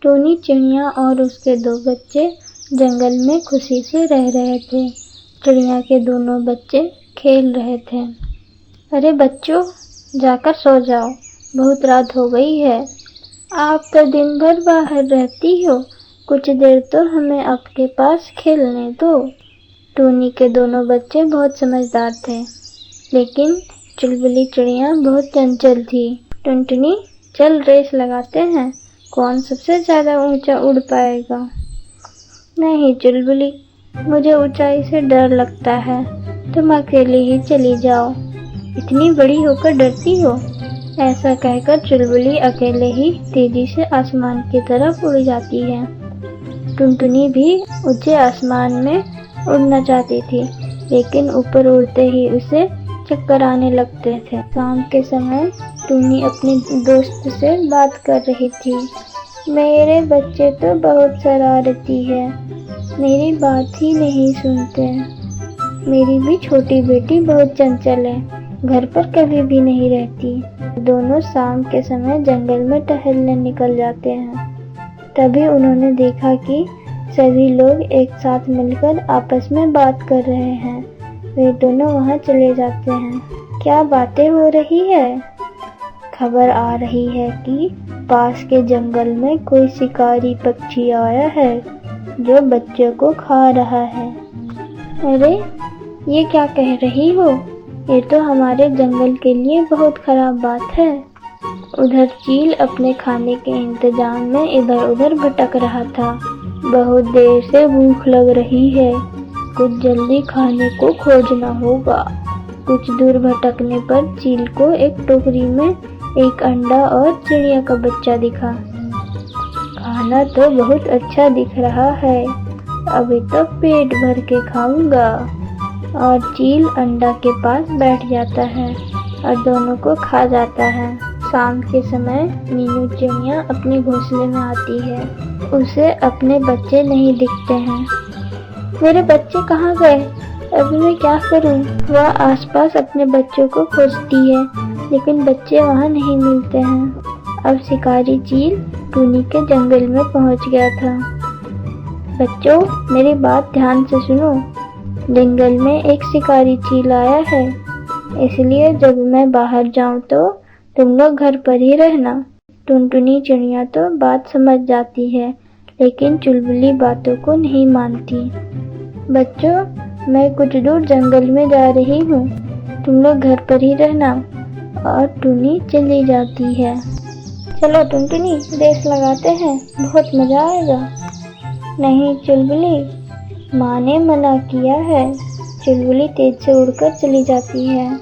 टूनी चिड़िया और उसके दो बच्चे जंगल में खुशी से रह रहे थे। चिड़िया के दोनों बच्चे खेल रहे थे। अरे बच्चों, जाकर सो जाओ, बहुत रात हो गई है। आप तो दिन भर बाहर रहती हो, कुछ देर तो हमें आपके पास खेलने दो। टूनी के दोनों बच्चे बहुत समझदार थे, लेकिन चुलबुली चिड़िया बहुत चंचल थी। टुनटुनी, चल रेस लगाते हैं, कौन सबसे ज्यादा ऊंचा उड़ पाएगा। नहीं चुलबुली, मुझे ऊंचाई से डर लगता है, तुम अकेले ही चली जाओ, इतनी बड़ी होकर डरती हो। ऐसा कहकर चुलबुली अकेले ही तेजी से आसमान की तरफ उड़ जाती है। टुनटुनी भी ऊंचे आसमान में उड़ना चाहती थी, लेकिन ऊपर उड़ते ही उसे चक्कर आने लगते थे। शाम के समय टूनी अपनी दोस्त से बात कर रही थी। मेरे बच्चे तो बहुत शरारती है, मेरी बात ही नहीं सुनते। मेरी भी छोटी बेटी बहुत चंचल है, घर पर कभी भी नहीं रहती। दोनों शाम के समय जंगल में टहलने निकल जाते हैं। तभी उन्होंने देखा कि सभी लोग एक साथ मिलकर आपस में बात कर रहे हैं। वे दोनों वहां चले जाते हैं। क्या बातें हो रही है? खबर आ रही है कि पास के जंगल में कोई शिकारी पक्षी आया है जो बच्चों को खा रहा है। अरे, ये क्या कह रही हो? ये तो हमारे जंगल के लिए बहुत खराब बात है। उधर चील अपने खाने के इंतजाम में इधर उधर भटक रहा था। बहुत देर से भूख लग रही है, कुछ जल्दी खाने को खोजना होगा। कुछ दूर भटकने पर चील को एक टोकरी में एक अंडा और चिड़िया का बच्चा दिखा। खाना तो बहुत अच्छा दिख रहा है, अभी तो पेट भर के खाऊंगा। और चील अंडा के पास बैठ जाता है और दोनों को खा जाता है। शाम के समय मीनू चिड़िया अपने घोंसले में आती है। उसे अपने बच्चे नहीं दिखते हैं। मेरे बच्चे कहाँ गए? अब मैं क्या करूं? वह आसपास अपने बच्चों को खोजती है, लेकिन बच्चे वहां नहीं मिलते हैं। अब शिकारी चील टूनी के जंगल में पहुंच गया था। बच्चों, मेरी बात ध्यान से सुनो। जंगल में एक शिकारी चील आया है, इसलिए जब मैं बाहर जाऊं तो तुम लोग घर पर ही रहना। टुनटुनी चिड़िया तो बात समझ जाती है, लेकिन चुलबुली बातों को नहीं मानती। बच्चों, मैं कुछ दूर जंगल में जा रही हूँ, तुम लोग घर पर ही रहना। और टूनी चली जाती है। चलो टुनटुनी, रेस लगाते हैं, बहुत मजा आएगा। नहीं चुलबुली, माँ ने मना किया है। चुलबुली तेज से उड़कर चली जाती है।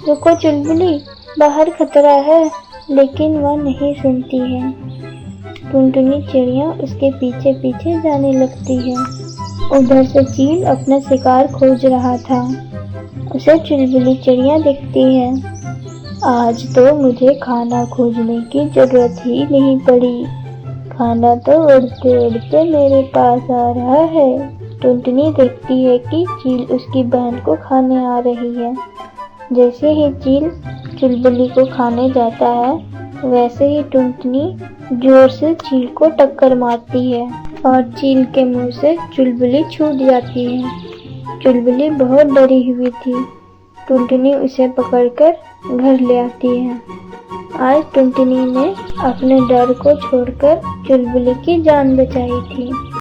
रुको चुलबुली, बाहर खतरा है, लेकिन वह नहीं सुनती है। टुनटुनी चिड़िया उसके पीछे पीछे जाने लगती है। उधर से चील अपना शिकार खोज रहा था। उसे चुलबुली चिड़िया दिखती है। आज तो मुझे खाना खोजने की जरूरत ही नहीं पड़ी, खाना तो उड़ते उड़ते मेरे पास आ रहा है। टुनटुनी देखती है कि चील उसकी बहन को खाने आ रही है। जैसे ही चील चुलबुली को खाने जाता है, वैसे ही टुनटुनी जोर से चील को टक्कर मारती है और चील के मुंह से चुलबुली छूट जाती है। चुलबुली बहुत डरी हुई थी। टुनटुनी उसे पकड़कर घर ले आती है। आज टुनटुनी ने अपने डर को छोड़कर चुलबुली की जान बचाई थी।